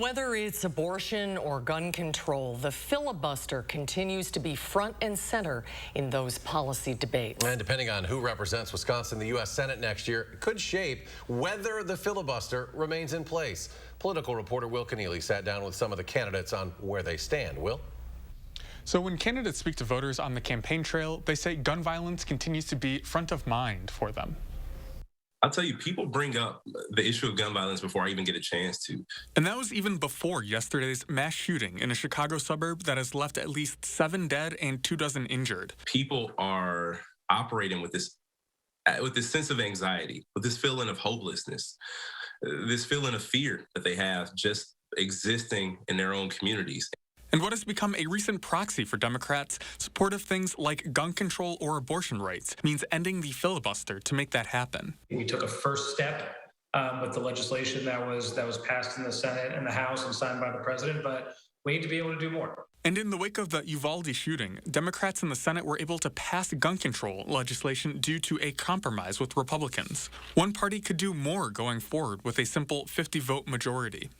Whether it's abortion or gun control, the filibuster continues to be front and center in those policy debates. And depending on who represents Wisconsin in the U.S. Senate next year, it could shape whether the filibuster remains in place. Political reporter Will Keneally sat down with some of the candidates on where they stand. Will? So when candidates speak to voters on the campaign trail, they say gun violence continues to be front of mind for them. I'll tell you, people bring up the issue of gun violence before I even get a chance to. And that was even before yesterday's mass shooting in a Chicago suburb that has left at least 7 dead and 24 injured. People are operating with this sense of anxiety, with this feeling of hopelessness, this feeling of fear that they have just existing in their own communities. And what has become a recent proxy for Democrats, support of things like gun control or abortion rights, means ending the filibuster to make that happen. We took a first step with the legislation that was passed in the Senate and the House and signed by the president, but we need to be able to do more. And in the wake of the Uvalde shooting, Democrats in the Senate were able to pass gun control legislation due to a compromise with Republicans. One party could do more going forward with a simple 50-vote majority.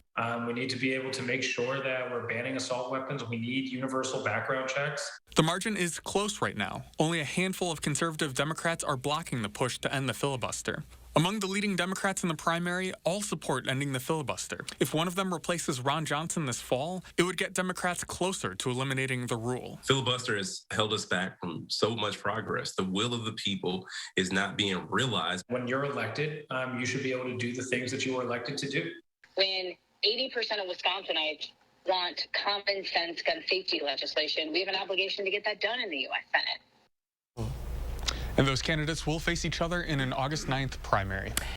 We need to be able to make sure that we're banning assault weapons. We need universal background checks. The margin is close right now. Only a handful of conservative Democrats are blocking the push to end the filibuster. Among the leading Democrats in the primary, all support ending the filibuster. If one of them replaces Ron Johnson this fall, it would get Democrats closer to eliminating the rule. Filibuster has held us back from so much progress. The will of the people is not being realized. When you're elected, you should be able to do the things that you were elected to do. When 80% of Wisconsinites want common sense gun safety legislation, we have an obligation to get that done in the U.S. Senate. And those candidates will face each other in an August 9th primary.